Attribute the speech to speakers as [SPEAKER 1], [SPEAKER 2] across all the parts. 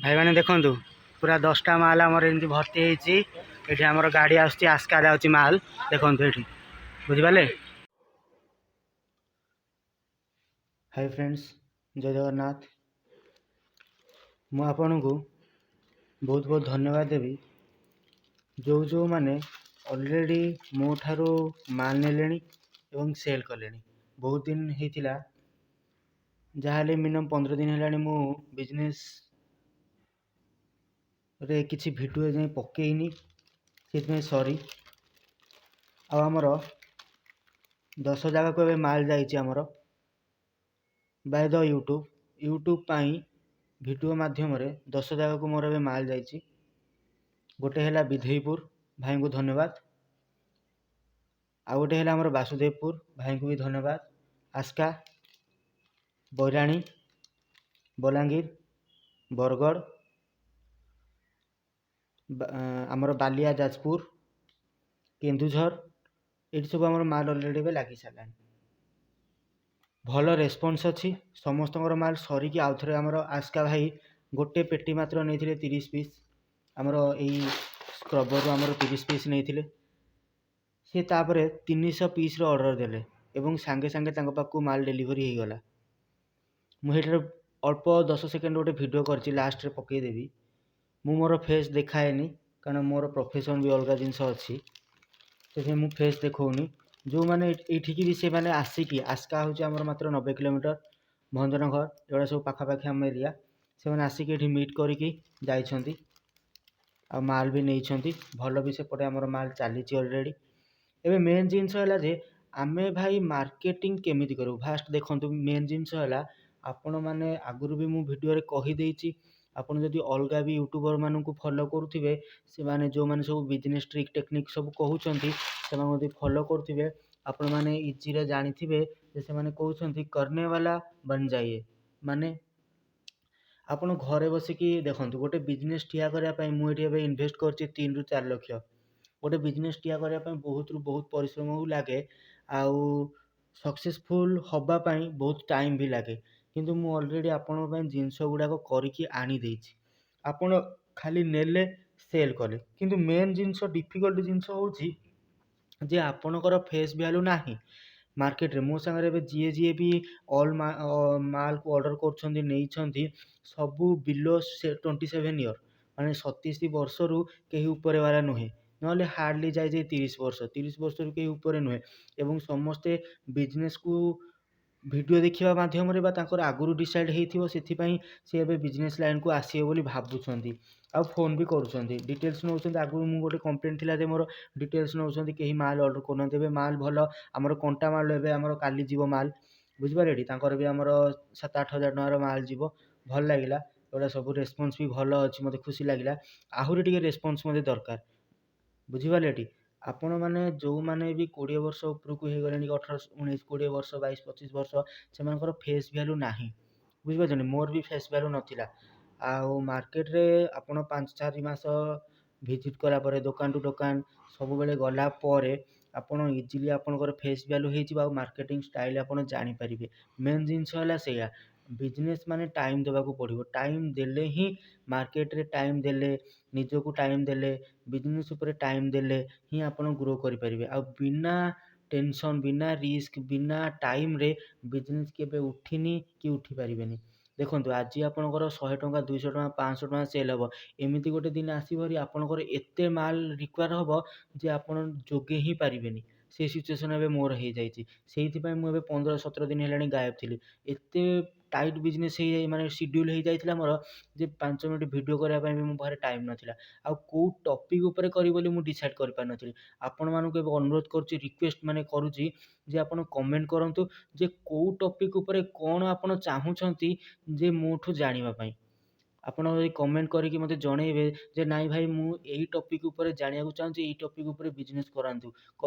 [SPEAKER 1] भाई मैंने देखु पूरा 10टा माल आमर एमती भर्ती होती ये आमर गाड़ी आस्का जाऊँगी माल देखो ये बुझिपारे। हाय फ्रेंड्स, जय जगन्नाथ। मु आपन को बहुत बहुत धन्यवाद देवी जो जो माने ऑलरेडी मो ठारू माल नेले एवं सेल कले। बहुत दिन होता जहाँ मिनिमम 15 दिन है मु बिजनेस रे किसी भिडियो जाए पकईनी से सॉरी। आमर 10 जगह को ए माल जामर बाय द यूट्यूब भिडियो माध्यम 10 जगह को मोर ए माल जाइए। गोटे है विधेयपुर भाई को धन्यवाद, आ गोटे है आमर वासुदेवपुर भाई को भी धन्यवाद, आस्का, बैराणी, बलांगीर, बरगढ़, आमर बालिया जाजपुर, केन्दुझर ये सब आमर माल अलरेडी लगी सारा। भल रेस्पॉन्स अच्छी समस्त माल सरिकी आउ थे आमर आस्का भाई गोटे पेटी मात्र नहीं 30 पीस आमर यही स्क्रबर आमर 30 पीस नहीं सी तापर 300 पीस ऑर्डर देले एवं सांगे सांगे पाखु माल डेलीवरी हो गला। मुझे अल्प 10 सेकेंड गोटे वीडियो कर लास्ट रे पकईदेवी। मु मोर फेस देखाएनी कारण मोर प्रोफेशन भी अलग जिनस अच्छी तो मु फेस देखौनी। जो मैंने ये भी से मैंने आसिकी आस्का हूँ मात्र 90 किलोमीटर भंजनगर एगुड़ा सब पाखापाखि आम एरिया से मैंने आसिक ये मीट करके जाइछंती आ माल भी नहीं भल भी सेपटे आमर माल चली अलरेडी। एवं मेन जिनस है आमे भाई मार्केटिंग केमिति करूँ फास्ट देखो मेन जिनस है आपण मैंने आगुरी भी मुझे वीडियो कहीदे आपड़ जदि अलग भी यूट्यूबर मान फॉलो करुवे से माने जो मैंने सब बिजनेस ट्रिक टेक्निक सब कहते से फॉलो करुवे आपण मैंने इजी जानी से माने कहते करने वाला बन जाइए माने आपण घरे बसिकी देखो गोटे बिजनेस ठिया करने मुझे इन्वेस्ट कर 3 ରୁ 4 लाख गोटे बिजनेस ठिया करने बहुत रु बहुत परिश्रम लगे आउ सक्सेसफुल हवापाई बहुत टाइम भी लगे किंतु मु ऑलरेडी आपण जिनस गुड़ाक करके आनी देछि आपण खाली नेले सेल कले किंतु मेन जिनस डिफिकल्ट जिनस होछि जे आपणकर फेस वैल्यू नाही मार्केट रे। मो सांगे जी जी भी ऑल माल को ऑर्डर कर सबू बिलो 27 इयर माने 37 वर्ष रु कहीं ऊपर वाला नुहे ना हार्डली जाए 30 वर्ष 30 वर्ष रु कहीं ऊपर नुहे एवं समस्ते बिजनेस को वीडियो देखा मध्यम आगुरी डिसाइड होती सी बिजनेस लाइन को आसवे बोली भावुंट आ फोन भी करुँच डिटेल्स नौ आगुरी मुझे गोटे कंप्लेंट थी मोर डिटेल्स नौ कहीं माल ऑर्डर करना माल भल आमर कंटा माल एवं काली जीव माल बुझिपारे भी आमर 7-8 हजार टकर माल जीव भल लगे एगुड़ा सब रेस्पन्स भी भल अच्छी मत खुशी लगे आहरी टे रेस्पन्स मत दरकार बुझिपारे। आपण मैंने जो मैंने भी 20 वर्ष उपरक हो गले 18 19 20 वर्ष 22 25 वर्ष से फेस वैल्यू ना बुझिपार मोर भी फेस वैल्यू नाला आउ मार्केट रे आपण 5-4 मास भिजिट कलापर दुकान टू दुकान सब बेले गला आपण इजिली आपंकर फेस वैल्यू हो मार्केटिंग स्टाइल आप जानीपारे। मेन जिनस है से बिजनेस माने टाइम देवाक पड़ो टाइम देले ही मार्केट रे टाइम देले निजको टाइम देले बिजनेस उपरे टाइम देले ही आपण ग्रो करें आ बिना टेंशन बिना रिस्क बिना टाइम रे बिजनेस केबे उठिनी कि उठी पारे। देखो आज आपंकर 100 टଙ୍କା 200 टଙ୍କା 500 टଙ୍କା सेल हम एमती गोटे दिन आसवरी आपंकर एते माल रिक्वायर हम जे आपण जोगे ही पारे से सिचुएसन ए मोर हो जाइए से 15-17 दिन है गायब थी एते टाइट बिजनेस माने शेड्यूल हो जाता मोर जे 5 मिनट वीडियो करने भी मो पाखे टाइम नाला आ कौ टॉपिक उपरे करी बोली मु डिसाइड कर पार नथी। आपण मानक अनुरोध करुच्ची रिक्वेस्ट माने करुच्ची जे आपण कमेंट करंतु जे कौ टॉपिक उपरे कौन आपण चाहूछंती जे मोठू जानिबा पई आपण कमेंट करके मते जणेबे जे नाई भाई मु एई टॉपिक ऊपर जानिया चाहूँ एई टॉपिक ऊपर बिजनेस करातु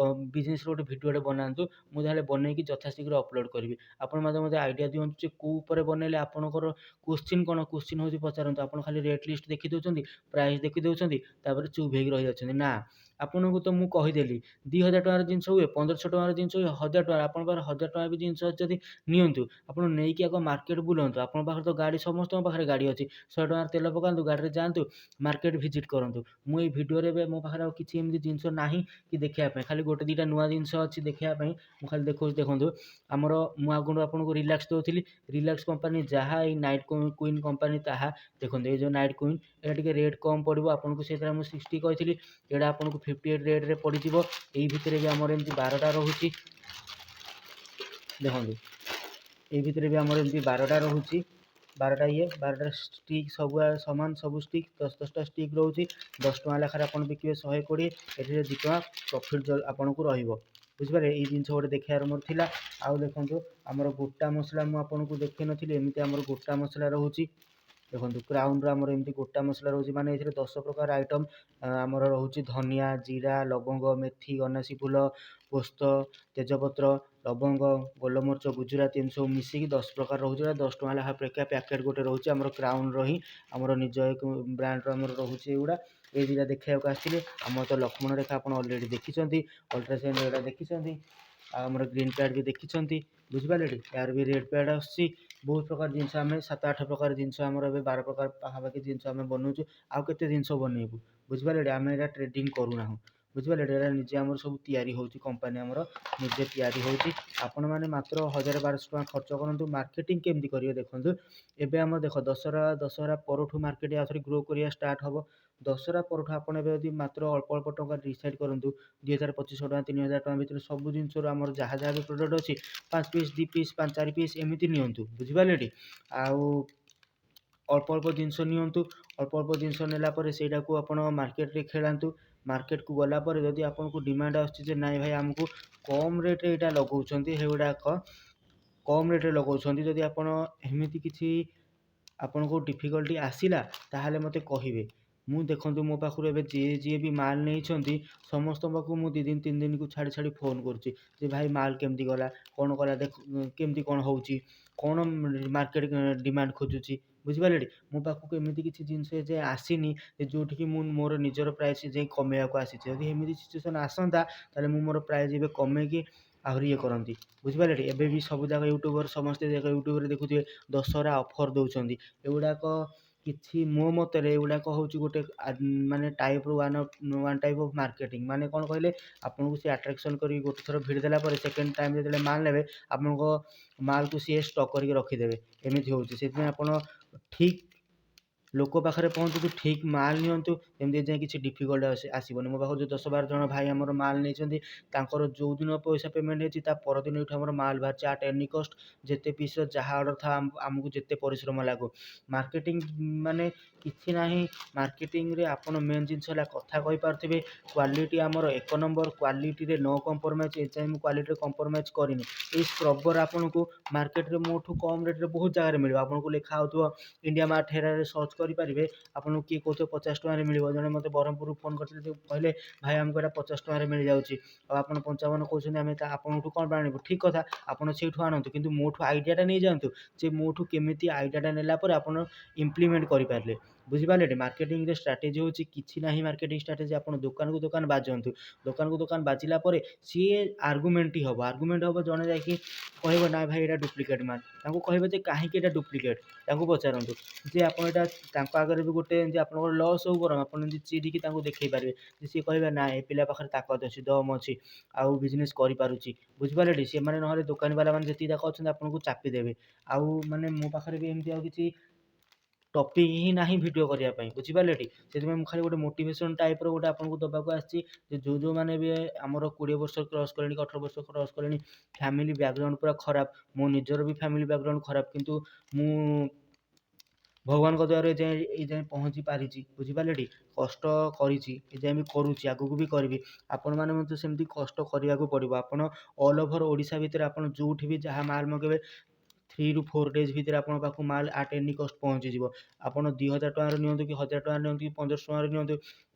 [SPEAKER 1] बिजनेस गोटे वीडियो बनातु मु ताले बनईकी यथाशीघ्र अपलोड करी आपण मते आइडिया दियंतु जे को ऊपर बनैले आपणकर क्वेश्चन कौन क्वेश्चन होची पचारंतु आपण खाली रेट लिस्ट देखि दउचंती प्राइस देखि दउचंती तापर चुप हेक रहि जाउचंती ना ଆପଣଙ୍କୁ ତ ମୁଁ କହିଦେଲି 2000 ଟଙ୍କାର ଜିନିଷ ହୁଏ, 1500 ଟଙ୍କାର ଜିନିଷ ହୁଏ, 1000 ଟଙ୍କା। ଆପଣଙ୍କ ପାଖରେ 1000 ଟଙ୍କା ବି ଜିନିଷ ଅଛି ଯଦି ନିଅନ୍ତୁ। ଆପଣ ନେଇକି ଆଗ ମାର୍କେଟ ବୁଲନ୍ତୁ। ଆପଣଙ୍କ ପାଖରେ ତ ଗାଡ଼ି, ସମସ୍ତଙ୍କ ପାଖରେ ଗାଡ଼ି ଅଛି। 100 ଟଙ୍କାର ତେଲ ପକାନ୍ତୁ, ଗାଡ଼ିରେ ଯାଆନ୍ତୁ, ମାର୍କେଟ ଭିଜିଟ୍ କରନ୍ତୁ। ମୁଁ ଏଇ ଭିଡ଼ିଓରେ ଏବେ ମୋ ପାଖରେ ଆଉ କିଛି ଏମିତି ଜିନିଷ ନାହିଁ କି ଦେଖେଇବା ପାଇଁ, ଖାଲି ଗୋଟେ ଦିଟା ନୂଆ ଜିନିଷ ଅଛି ଦେଖେଇବା ପାଇଁ। ମୁଁ ଖାଲି ଦେଖଉଛି, ଦେଖନ୍ତୁ ଆମର, ମୁଁ ଆଗରୁ ଆପଣଙ୍କୁ ରିଲାକ୍ସ ଦେଉଥିଲି। ରିଲାକ୍ସ କମ୍ପାନୀ ଯାହା, ଏଇ ନାଇଟ୍ କୁଇନ୍ କମ୍ପାନୀ ତାହା। ଦେଖନ୍ତୁ ଏଇ ଯେଉଁ ନାଇଟ୍ କୁଇନ୍, ଏଇଟା ଟିକେ ରେଟ୍ କମ୍ ପଡ଼ିବ ଆପଣଙ୍କୁ। ସେଇଥିରେ ମୁଁ 60 କହିଥିଲି, ଏଇଟା ଆପଣଙ୍କୁ 58 ରେଟ୍ରେ ପଡ଼ିଯିବ। ଏଇ ଭିତରେ ବି ଆମର ଏମିତି 12ଟା ରହୁଛି। ଦେଖନ୍ତୁ ଏଇ ଭିତରେ ବି ଆମର ଏମିତି 12ଟା ରହୁଛି। 12ଟା 12ଟା ଷ୍ଟିକ୍, ସବୁ ସମାନ, ସବୁ ଷ୍ଟିକ୍ 10-10ଟା ଷ୍ଟିକ୍ ରହୁଛି। 10 ଟଙ୍କା ଲେଖାରେ ଆପଣ ବିକିବେ 120, ଏଥିରେ 2 ଟଙ୍କା ପ୍ରଫିଟ୍ ଆପଣଙ୍କୁ ରହିବ। ବୁଝିପାରିଲେ? ଏଇ ଜିନିଷ ଗୋଟେ ଦେଖେଇବାର ମୋର ଥିଲା। ଆଉ ଦେଖନ୍ତୁ ଆମର ଗୋଟା ମସଲା ମୁଁ ଆପଣଙ୍କୁ ଦେଖେଇ ନଥିଲି, ଏମିତି ଆମର ଗୋଟା ମସଲା ରହୁଛି। ଦେଖନ୍ତୁ କ୍ରାଉନ୍ର ଆମର ଏମିତି ଗୋଟା ମସଲା ରହୁଛି, ମାନେ ଏଥିରେ 10 ପ୍ରକାର ଆଇଟମ୍ ଆମର ରହୁଛି। ଧନିଆ, ଜିରା, ଲବଙ୍ଗ, ମେଥି, ଅନାସୀ ଫୁଲ, ପୋସ୍ତ, ତେଜପତ୍ର, ଲବଙ୍ଗ, ଗୋଲମରିଚ, ଗୁଜୁରାତି, ଏମିତି ସବୁ ମିଶିକି 10 ପ୍ରକାର ରହୁଛି। 10 ଟଙ୍କା ଲେଖା ପ୍ୟାକେଟ୍ ଗୋଟେ ରହୁଛି। ଆମର କ୍ରାଉନ୍ର ହିଁ ଆମର ନିଜ ବ୍ରାଣ୍ଡର ଆମର ରହୁଛି ଏଗୁଡ଼ା। ଏଇ ଦୁଇଟା ଦେଖେଇବାକୁ ଆସିଥିଲେ। ଆମର ତ ଲକ୍ଷ୍ମଣ ରେଖା ଆପଣ ଅଲରେଡ଼ି ଦେଖିଛନ୍ତି, ଅଲ୍ଟ୍ରାସାଉଣ୍ଡ ଏଗୁଡ଼ା ଦେଖିଛନ୍ତି, ଆଉ ଆମର ଗ୍ରୀନ୍ ପ୍ୟାଡ୍ ବି ଦେଖିଛନ୍ତି। ବୁଝିପାରିଲେ? ଏହାର ବି ରେଡ୍ ପ୍ୟାଡ୍ ଆସୁଛି। ବହୁତ ପ୍ରକାର ଜିନିଷ, ଆମେ 7-8 ପ୍ରକାର ଜିନିଷ, ଆମର ଏବେ 12 ପ୍ରକାର ପାଖାପାଖି ଜିନିଷ ଆମେ ବନଉଛୁ। ଆଉ କେତେ ଜିନିଷ ବନେଇବୁ? ବୁଝିପାରିଲେ? ଆମେ ଏଇଟା ଟ୍ରେଡ଼ିଂ କରୁନାହୁଁ। ବୁଝିପାରିଲେ? ଏଇଟା ନିଜେ ଆମର ସବୁ ତିଆରି ହେଉଛି, କମ୍ପାନୀ ଆମର ନିଜେ ତିଆରି ହେଉଛି। ଆପଣମାନେ ମାତ୍ର 1000-1200 ଟଙ୍କା ଖର୍ଚ୍ଚ କରନ୍ତୁ। ମାର୍କେଟିଂ କେମିତି କରିବେ ଦେଖନ୍ତୁ। ଏବେ ଆମର ଦେଖ, ଦଶହରା ପରଠୁ ମାର୍କେଟ ଆଉଥରେ ଗ୍ରୋ କରିବା ଷ୍ଟାର୍ଟ ହେବ। ଦଶହରା ପରଠୁ ଆପଣ ଏବେ ଯଦି ମାତ୍ର ଅଳ୍ପ ଅଳ୍ପ ଟଙ୍କା ଡିସାଇଡ଼୍ କରନ୍ତୁ, 2500 ଟଙ୍କା, 3000 ଟଙ୍କା ଭିତରେ ସବୁ ଜିନିଷରୁ ଆମର ଯାହା ଯାହା ବି ପ୍ରଡ଼କ୍ଟ ଅଛି, 5 ପିସ୍, 2 ପିସ୍, 4 ପିସ୍ ଏମିତି ନିଅନ୍ତୁ। ବୁଝିପାରିଲେ? ଆଉ ଅଳ୍ପ ଅଳ୍ପ ଜିନିଷ ନିଅନ୍ତୁ। ଅଳ୍ପ ଅଳ୍ପ ଜିନିଷ ନେଲା ପରେ ସେଇଟାକୁ ଆପଣ ମାର୍କେଟରେ ଖେଳାନ୍ତୁ। ମାର୍କେଟକୁ ଗଲା ପରେ ଯଦି ଆପଣଙ୍କୁ ଡିମାଣ୍ଡ ଆସୁଛି ଯେ ନାଇଁ ଭାଇ ଆମକୁ କମ୍ ରେଟ୍ରେ ଏଇଟା ଲଗାଉଛନ୍ତି, ସେଗୁଡ଼ାକ କମ୍ ରେଟ୍ରେ ଲଗାଉଛନ୍ତି, ଯଦି ଆପଣ ଏମିତି କିଛି ଆପଣଙ୍କୁ ଡିଫିକଲ୍ଟି ଆସିଲା ତାହେଲେ ମୋତେ କହିବେ। ମୁଁ ଦେଖନ୍ତୁ ମୋ ପାଖରୁ ଏବେ ଯିଏ ବି ମାଲ୍ ନେଇଛନ୍ତି, ସମସ୍ତଙ୍କ ପାଖକୁ ମୁଁ 2 ଦିନ 3 ଦିନକୁ ଛାଡ଼ି ଫୋନ୍ କରୁଛି ଯେ ଭାଇ ମାଲ୍ କେମିତି ଗଲା, କ'ଣ କଲା, ଦେଖ କେମିତି କ'ଣ ହେଉଛି, କ'ଣ ମାର୍କେଟ ଡିମାଣ୍ଡ ଖୋଜୁଛି। ବୁଝିପାରିଲେ? ମୋ ପାଖକୁ ଏମିତି କିଛି ଜିନିଷ ଏଯାଏଁ ଆସିନି ଯେ ଯେଉଁଠିକି ମୁଁ ମୋର ନିଜର ପ୍ରାଇସ୍ ଯାଇ କମେଇବାକୁ ଆସିଛି। ଯଦି ଏମିତି ସିଚୁଏସନ୍ ଆସନ୍ତା ତାହେଲେ ମୁଁ ମୋର ପ୍ରାଇସ୍ ଏବେ କମେଇକି ଆହୁରି ଇଏ କରନ୍ତି। ବୁଝିପାରିଲେ? ଏବେ ବି ସବୁ ଯାକ ୟୁଟ୍ୟୁବର, ସମସ୍ତେ ୟୁଟ୍ୟୁବରେ ଦେଖୁଥିବେ ଦଶହରା ଅଫର୍ ଦେଉଛନ୍ତି। ଏଗୁଡ଼ାକ କିଛି ମୋ ମତରେ ଏଗୁଡ଼ାକ ହେଉଛି ଗୋଟେ ମାନେ ୱାନ୍ ଟାଇପ୍ ଅଫ୍ ମାର୍କେଟିଂ। ମାନେ କ'ଣ କହିଲେ, ଆପଣଙ୍କୁ ସେ ଆଟ୍ରାକ୍ସନ୍ କରିକି ଗୋଟେ ଥର ଭିଡ଼ି ଦେଲା ପରେ ସେକେଣ୍ଡ ଟାଇମ୍ ଯେତେବେଳେ ମାଲ୍ ନେବେ, ଆପଣଙ୍କ ମାଲ୍କୁ ସିଏ ଷ୍ଟକ୍ କରିକି ରଖିଦେବେ। ଏମିତି ହେଉଛି। ସେଥିପାଇଁ ଆପଣ ଠିକ୍ ଲୋକ ପାଖରେ ପହଞ୍ଚନ୍ତୁ, ଠିକ୍ ମାଲ୍ ନିଅନ୍ତୁ, ଏମିତି ଯାଇ କିଛି ଡିଫିକଲ୍ଟ ଆସିବନି। ମୋ ପାଖରୁ ଯେଉଁ 10-12 ଜଣ ଭାଇ ଆମର ମାଲ୍ ନେଇଛନ୍ତି, ତାଙ୍କର ଯେଉଁ ଦିନ ପଇସା ପେମେଣ୍ଟ ହେଇଛି ତା ପରଦିନ ଏଇଠୁ ଆମର ମାଲ୍ ବାହାରିଛି ଆଟ୍ ଏନି କଷ୍ଟ। ଯେତେ ପିସ୍ର ଯାହା ଅର୍ଡ଼ର ଥାଏ, ଆମକୁ ଯେତେ ପରିଶ୍ରମ ଲାଗୁ। ମାର୍କେଟିଂ ମାନେ କିଛି ନାହିଁ। ମାର୍କେଟିଂରେ ଆପଣ ମେନ୍ ଜିନିଷ ହେଲା କଥା କହିପାରୁଥିବେ। କ୍ୱାଲିଟି ଆମର 1 ନମ୍ବର, କ୍ୱାଲିଟିରେ ନୋ କମ୍ପ୍ରମାଇଜ୍। ଏଯାଏଁ ମୁଁ କ୍ୱାଲିଟିରେ କମ୍ପ୍ରମାଇଜ୍ କରିନି। ଏଇ ସ୍କ୍ରବର ଆପଣଙ୍କୁ ମାର୍କେଟରେ ମୋଠୁ କମ୍ ରେଟ୍ରେ ବହୁତ ଜାଗାରେ ମିଳିବ। ଆପଣଙ୍କୁ ଲେଖା ହେଉଥିବ ଇଣ୍ଡିଆ ମାର୍ଟ ହେରାରେ ସର୍ଚ୍ଚ କରିପାରିବେ, ଆପଣଙ୍କୁ କିଏ କହୁଥିବ 50 ଟଙ୍କାରେ ମିଳିବ। ଜଣେ ମୋତେ ବ୍ରହ୍ମପୁରରୁ ଫୋନ୍ କରିଥିଲେ, ଯେ କହିଲେ ଭାଇ ଆମକୁ ଏଇଟା 50 ଟଙ୍କାରେ ମିଳିଯାଉଛି, ଆଉ ଆପଣ 55 କହୁଛନ୍ତି, ଆମେ ଆପଣଙ୍କଠୁ କ'ଣ ପାଇଁ ଆଣିବୁ? ଠିକ୍ କଥା, ଆପଣ ସେଇଠୁ ଆଣନ୍ତୁ, କିନ୍ତୁ ମୋଠୁ ଆଇଡ଼ିଆଟା ନେଇଯାଆନ୍ତୁ ଯେ ମୋଠୁ କେମିତି ଆଇଡ଼ିଆଟା ନେଲା ପରେ ଆପଣ ଇମ୍ପ୍ଲିମେଣ୍ଟ କରିପାରିଲେ। ବୁଝିପାରିଲେ? ମାର୍କେଟିଂରେ ଷ୍ଟ୍ରାଟେଜି ହେଉଛି କିଛି ନାହିଁ। ମାର୍କେଟିଂ ଷ୍ଟ୍ରାଟେଜି ଆପଣ ଦୋକାନକୁ ଦୋକାନ ବାଜନ୍ତୁ। ଦୋକାନକୁ ଦୋକାନ ବାଜିଲା ପରେ ସିଏ ଆର୍ଗୁମେଣ୍ଟ ହେବ। ଜଣେ ଯାଇକି କହିବ ନା ଭାଇ ଏଇଟା ଡୁପ୍ଲିକେଟ୍ ମାଲ୍, ତାଙ୍କୁ କହିବେ ଯେ କାହିଁକି ଏଇଟା ଡୁପ୍ଲିକେଟ୍, ତାଙ୍କୁ ପଚାରନ୍ତୁ ଯେ ଆପଣ ଏଇଟା, ତାଙ୍କ ଆଗରେ ବି ଗୋଟେ ଏମିତି ଆପଣଙ୍କର ଲସ୍ ହଉ ବରଂ ଆପଣ ଏମିତି ଚିରିକି ତାଙ୍କୁ ଦେଖେଇ ପାରିବେ ଯେ ସିଏ କହିବେ ନା ଏ ପିଲା ପାଖରେ ତାକତ ଅଛି, ଦମ୍ ଅଛି, ଆଉ ବିଜନେସ୍ କରିପାରୁଛି। ବୁଝିପାରିଲେ? ସେମାନେ ନହେଲେ ଦୋକାନୀବାଲା ମାନେ ଯେତିକି ଯାକ ଅଛନ୍ତି ଆପଣଙ୍କୁ ଚାପି ଦେବେ। ଆଉ ମାନେ ମୋ ପାଖରେ ବି ଏମିତି ଆଉ କିଛି ଟପିକ୍ ହିଁ ନାହିଁ ଭିଡ଼ିଓ କରିବା ପାଇଁ। ବୁଝିପାରିଲେ? ସେଥିପାଇଁ ମୁଁ ଖାଲି ଗୋଟେ ମୋଟିଭେସନ୍ ଟାଇପ୍ର ଗୋଟେ ଆପଣଙ୍କୁ ଦେବାକୁ ଆସିଛି ଯେ ଯେଉଁମାନେ ବି ଆମର 20 ବର୍ଷ କ୍ରସ୍ କଲେଣି, 18 ବର୍ଷ କ୍ରସ୍ କଲେଣି, ଫ୍ୟାମିଲି ବ୍ୟାକଗ୍ରାଉଣ୍ଡ ପୁରା ଖରାପ, ମୋ ନିଜର ବି ଫ୍ୟାମିଲି ବ୍ୟାକଗ୍ରାଉଣ୍ଡ ଖରାପ, କିନ୍ତୁ ମୁଁ ଭଗବାନଙ୍କ ଦୟାରୁ ଏଇ ଯାଏଁ ପହଞ୍ଚି ପାରିଛି। ବୁଝିପାରିଲେ? କଷ୍ଟ କରିଛି, ଏଯାଏଁ ବି କରୁଛି, ଆଗକୁ ବି କରିବି। ଆପଣମାନେ ମଧ୍ୟ ସେମିତି କଷ୍ଟ କରିବାକୁ ପଡ଼ିବ। ଆପଣ ଅଲ୍ ଓଭର୍ ଓଡ଼ିଶା ଭିତରେ ଆପଣ ଯେଉଁଠି ବି ଯାହା ମାଲ୍ ମଗାଇବେ, 3 ରୁ 4 ଡେଜ୍ ଭିତରେ ଆପଣଙ୍କ ପାଖକୁ ମାଲ୍ ଆଟ୍ ଏନି କଷ୍ଟ ପହଞ୍ଚିଯିବ। ଆପଣ 2000 ଟଙ୍କାର ନିଅନ୍ତୁ କି 1000 ଟଙ୍କାର ନିଅନ୍ତୁ କି 1500 ଟଙ୍କାର ନିଅନ୍ତୁ,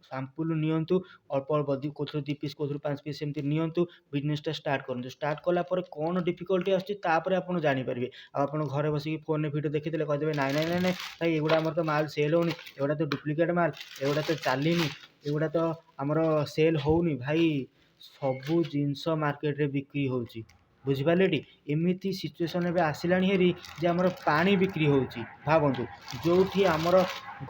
[SPEAKER 1] ସାମ୍ପୁଲ ନିଅନ୍ତୁ, ଅଳ୍ପ ଅଳ୍ପ କୋଉଥିରୁ 2 ପିସ୍, କୋଉଥିରୁ 5 ପିସ୍ ଏମିତି ନିଅନ୍ତୁ, ବିଜନେସଟା ଷ୍ଟାର୍ଟ କରନ୍ତୁ। ଷ୍ଟାର୍ଟ କଲା ପରେ କ'ଣ ଡିଫିକଲ୍ଟି ଆସୁଛି ତାପରେ ଆପଣ ଜାଣିପାରିବେ। ଆଉ ଆପଣ ଘରେ ବସିକି ଫୋନ୍ରେ ଭିଡ଼ିଓ ଦେଖିଦେଲେ କହିଦେବେ ନାଇଁ ଭାଇ ଏଗୁଡ଼ା ଆମର ତ ମାଲ୍ ସେଲ୍ ହେଉନି, ଏଗୁଡ଼ା ତ ଡୁପ୍ଲିକେଟ୍ ମାଲ୍, ଏଗୁଡ଼ା ତ ଚାଲିନି, ଏଗୁଡ଼ା ତ ଆମର ସେଲ୍ ହେଉନି ଭାଇ। ସବୁ ଜିନିଷ ମାର୍କେଟରେ ବିକ୍ରି ହେଉଛି, ବୁଝିପାରିଲେ ଟି। ଏମିତି ସିଚୁଏସନ୍ ଏବେ ଆସିଲାଣି ହେରି ଯେ ଆମର ପାଣି ବିକ୍ରି ହେଉଛି। ଭାବନ୍ତୁ ଯେଉଁଠି ଆମର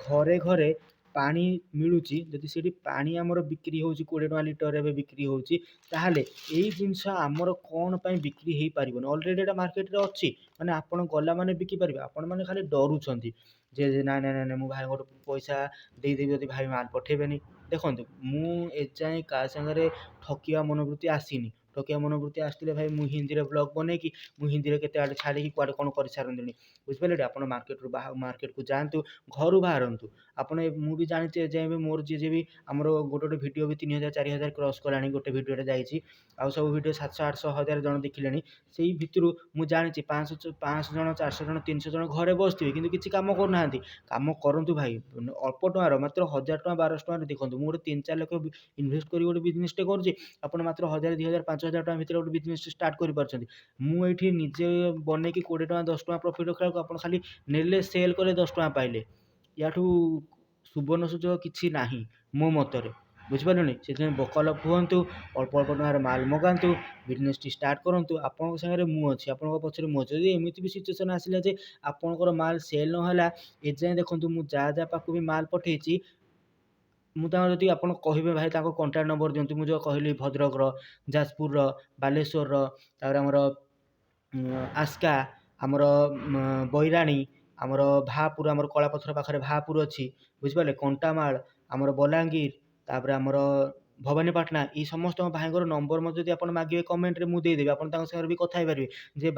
[SPEAKER 1] ଘରେ ଘରେ ପାଣି ମିଳୁଛି, ଯଦି ସେଠି ପାଣି ଆମର ବିକ୍ରି ହେଉଛି 20 ଟଙ୍କା ଲିଟର ଏବେ ବିକ୍ରି ହେଉଛି, ତାହେଲେ ଏଇ ଜିନିଷ ଆମର କ'ଣ ପାଇଁ ବିକ୍ରି ହେଇପାରିବନି? ଅଲରେଡ଼ି ଏଇଟା ମାର୍କେଟରେ ଅଛି, ମାନେ ଆପଣ ଗଲା ମାନେ ବିକି ପାରିବେ। ଆପଣମାନେ ଖାଲି ଡରୁଛନ୍ତି ଯେ ନାଇଁ ନାଇଁ ନାଇଁ ମୁଁ ଭାଇଙ୍କଠୁ ପଇସା ଦେଇଦେବି ଯଦି ଭାଇ ମାଲ୍ ପଠେଇବେନି। ଦେଖନ୍ତୁ ମୁଁ ଏଯାଏଁ କାହା ସାଙ୍ଗରେ ଠକିବା ମନୋବୃତ୍ତି ଆସିନି। ଠକିବା ମନୋବୃତ୍ତି ଆସିଥିଲେ ଭାଇ ମୁଁ ହିନ୍ଦୀରେ ବ୍ଲଗ୍ ବନେଇକି ମୁଁ ହିନ୍ଦୀରେ କେତେ ଆଡ଼େ ଛାଡ଼ିକି କୁଆଡ଼େ କ'ଣ କରିସାରନ୍ତିଣି, ବୁଝିପାରିଲେ। ଆପଣ ମାର୍କେଟକୁ ଯାଆନ୍ତୁ, ଘରୁ ବାହାରନ୍ତୁ। ଆପଣ ମୁଁ ବି ଜାଣିଛି ଏଯାଏଁ ବି ମୋର ଯିଏ ବି ଆମର ଗୋଟେ ଭିଡ଼ିଓ ବି 3000 4000 କ୍ରସ୍ କଲାଣି, ଗୋଟେ ଭିଡ଼ିଓରେ ଯାଇଛି। ଆଉ ସବୁ ଭିଡ଼ିଓ 700 800 1000 ଜଣ ଦେଖିଲେଣି। ସେଇ ଭିତରୁ ମୁଁ ଜାଣିଛି 500 ଜଣ 400 ଜଣ 300 ଜଣ ଘରେ ବସିଥିବେ କିନ୍ତୁ କିଛି କାମ କରୁନାହାନ୍ତି। କାମ କରନ୍ତୁ ଭାଇ, ଅଳ୍ପ ଟଙ୍କାର ମାତ୍ର 1000 ଟଙ୍କା 1200 ଟଙ୍କାରେ ଦେଖନ୍ତୁ। ମୁଁ ଗୋଟେ 3-4 ଲକ୍ଷ ଇନଭେଷ୍ଟ କରି ଗୋଟେ ବିଜନେସଟେ କରୁଛି, ଆପଣ ମାତ୍ର 1000 2000 5000 ଟଙ୍କା ଭିତରେ ଗୋଟେ ବିଜନେସ ଷ୍ଟାର୍ଟ କରିପାରୁଛନ୍ତି। ମୁଁ ଏଇଠି ନିଜେ ବନେଇକି 20 ଟଙ୍କା 10 ଟଙ୍କା ପ୍ରଫିଟ୍ ରଖିବାକୁ ଆପଣ ଖାଲି ନେଲେ ସେଲ୍ କଲେ 10 ଟଙ୍କା ପାଇଲେ। ୟାଠୁ ସୁବର୍ଣ୍ଣ ସୁଯୋଗ କିଛି ନାହିଁ ମୋ ମତରେ, ବୁଝିପାରିଲନି। ସେଥିପାଇଁ ବକଲ ହୁଅନ୍ତୁ, ଅଳ୍ପ ଅଳ୍ପ ଟଙ୍କାର ମାଲ୍ ମଗାନ୍ତୁ, ବିଜନେସଟି ଷ୍ଟାର୍ଟ କରନ୍ତୁ। ଆପଣଙ୍କ ସାଙ୍ଗରେ ମୁଁ ଅଛି, ଆପଣଙ୍କ ପଛରେ ମୁଁ ଅଛି। ଯଦି ଏମିତି ବି ସିଚୁଏସନ୍ ଆସିଲା ଯେ ଆପଣଙ୍କର ମାଲ୍ ସେଲ୍ ନହେଲା, ଏଯାଏଁ ଦେଖନ୍ତୁ ମୁଁ ଯାହା ଯାହା ପାଖକୁ ବି ମାଲ୍ ପଠେଇଛି, ମୁଁ ତାଙ୍କର ଯଦି ଆପଣ କହିବେ ଭାଇ ତାଙ୍କ କଣ୍ଟାକ୍ଟ ନମ୍ବର ଦିଅନ୍ତୁ। ମୁଁ ଯେଉଁ କହିଲି ଭଦ୍ରକର, ଯାଜପୁରର, ବାଲେଶ୍ୱରର, ତାପରେ ଆମର ଆସ୍କା, ଆମର ବୈରାଣୀ, ଆମର ଭାପୁର, ଆମର କଳାପଥର ପାଖରେ ଭାପୁର ଅଛି, ବୁଝିପାରିଲେ। କଣ୍ଟାମାଳ, ଆମର ବଲାଙ୍ଗୀର, ତାପରେ ଆମର ଭବାନୀପାଟଣା, ଏଇ ସମସ୍ତଙ୍କ ଭାଇଙ୍କର ନମ୍ବର ମଧ୍ୟ ଯଦି ଆପଣ ମାଗିବେ କମେଣ୍ଟରେ ମୁଁ ଦେଇଦେବି। ଆପଣ ତାଙ୍କ ସାଙ୍ଗରେ ବି କଥା ହେଇପାରିବେ ଯେ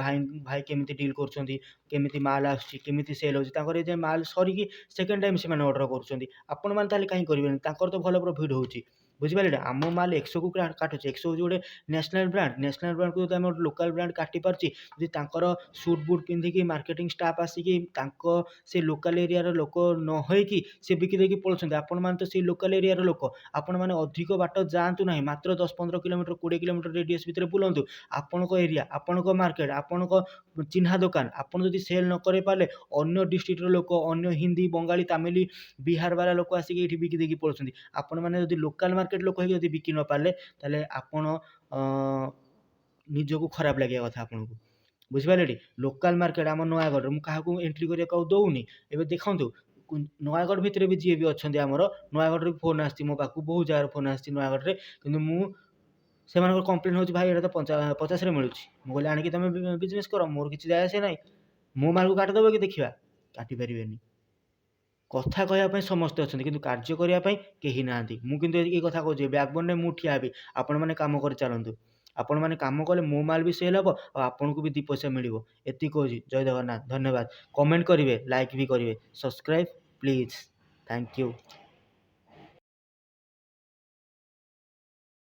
[SPEAKER 1] ଭାଇ କେମିତି ଡିଲ୍ କରୁଛନ୍ତି, କେମିତି ମାଲ୍ ଆସୁଛି, କେମିତି ସେଲ୍ ହେଉଛି। ତାଙ୍କର ଏ ଯେ ମାଲ୍ ସରିକି ସେକେଣ୍ଡ ଟାଇମ୍ ସେମାନେ ଅର୍ଡ଼ର କରୁଛନ୍ତି, ଆପଣମାନେ ତାହେଲେ କାହିଁ କରିବେନି? ତାଙ୍କର ତ ଭଲ ପ୍ରଫିଟ୍ ହେଉଛି, ବୁଝିପାରିଲେ। ଆମ ମାଲ୍ 100କୁ କାଟୁଛି। 100 ହେଉଛି ଗୋଟେ ନ୍ୟାସନାଲ୍ ବ୍ରାଣ୍ଡ। ନ୍ୟାସନାଲ୍ ବ୍ରାଣ୍ଡକୁ ଯଦି ଆମେ ଗୋଟେ ଲୋକାଲ୍ ବ୍ରାଣ୍ଡ କାଟି ପାରୁଛି, ଯଦି ତାଙ୍କର ସୁଟ୍ ବୁଟ୍ ପିନ୍ଧିକି ମାର୍କେଟିଂ ଷ୍ଟାଫ୍ ଆସିକି ତାଙ୍କ ସେ ଲୋକାଲ୍ ଏରିଆର ଲୋକ ନ ହେଇକି ସେ ବିକି ଦେଇକି ପଳାଉଛନ୍ତି, ଆପଣମାନେ ତ ସେଇ ଲୋକାଲ୍ ଏରିଆର ଲୋକ। ଆପଣମାନେ ଅଧିକ ବାଟ ଯାଆନ୍ତୁ ନାହିଁ, ମାତ୍ର 10-15 କିଲୋମିଟର 20 କିଲୋମିଟର ରେଡ଼ିୟସ୍ ଭିତରେ ବୁଲନ୍ତୁ। ଆପଣଙ୍କ ଏରିଆ, ଆପଣଙ୍କ ମାର୍କେଟ, ଆପଣଙ୍କ ଚିହ୍ନା ଦୋକାନ ଆପଣ ଯଦି ସେଲ୍ ନ କରିପାରିଲେ, ଅନ୍ୟ ଡିଷ୍ଟ୍ରିକ୍ଟର ଲୋକ, ଅନ୍ୟ ହିନ୍ଦୀ, ବଙ୍ଗାଳୀ, ତାମିଲ, ବିହାର ବାଲା ଲୋକ ଆସିକି ଏଇଠି ବିକି ଦେଇକି ପଳାଉଛନ୍ତି। ଆପଣମାନେ ଯଦି ଲୋକାଲ୍ ମାର୍କେଟ ଲୋକ ହେଇକି ଯଦି ବିକି ନ ପାରିଲେ, ତାହେଲେ ଆପଣ ନିଜକୁ ଖରାପ ଲାଗିବା କଥା ଆପଣଙ୍କୁ, ବୁଝିପାରିଲେ ଟି। ଲୋକାଲ୍ ମାର୍କେଟ ଆମ ନୟାଗଡ଼ରେ ମୁଁ କାହାକୁ ଏଣ୍ଟ୍ରି କରିବାକୁ ଆଉ ଦେଉନି। ଏବେ ଦେଖନ୍ତୁ ନୟାଗଡ଼ ଭିତରେ ବି ଯିଏ ବି ଅଛନ୍ତି, ଆମର ନୟାଗଡ଼ରେ ବି ଫୋନ୍ ଆସିଛି ମୋ ପାଖକୁ, ବହୁତ ଜାଗାରେ ଫୋନ୍ ଆସିଛି ନୟାଗଡ଼ରେ। କିନ୍ତୁ ମୁଁ ସେମାନଙ୍କର କମ୍ପ୍ଲେନ୍ ହେଉଛି ଭାଇ ଏଇଟା ତ 50ରେ ମିଳୁଛି। ମୁଁ କହିଲି ଆଣିକି ତମେ ବିଜନେସ୍ କର, ମୋର କିଛି ଯାଏ ଆସେ ନାହିଁ। ମୋ ମାଲକୁ କାଟିଦେବ କି? ଦେଖିବା, କାଟିପାରିବେନି। କଥା କହିବା ପାଇଁ ସମସ୍ତେ ଅଛନ୍ତି କିନ୍ତୁ କାର୍ଯ୍ୟ କରିବା ପାଇଁ କେହି ନାହାନ୍ତି। ମୁଁ କିନ୍ତୁ ଏଇ କଥା କହୁଛି, ବ୍ୟାକବୋନ୍‌ରେ ମୁଁ ଠିଆ ହେବି। ଆପଣମାନେ କାମ କରି ଚାଲନ୍ତୁ। ଆପଣମାନେ କାମ କଲେ ମୋ ମାଲ୍ ବି ସେଲ୍ ହେବ ଆଉ ଆପଣଙ୍କୁ ବି 2 ପଇସା ମିଳିବ। ଏତିକି କହୁଛି। ଜୟ ଜଗନ୍ନାଥ, ଧନ୍ୟବାଦ। କମେଣ୍ଟ କରିବେ, ଲାଇକ୍ ବି କରିବେ, ସବସ୍କ୍ରାଇବ୍ ପ୍ଲିଜ୍। Thank you.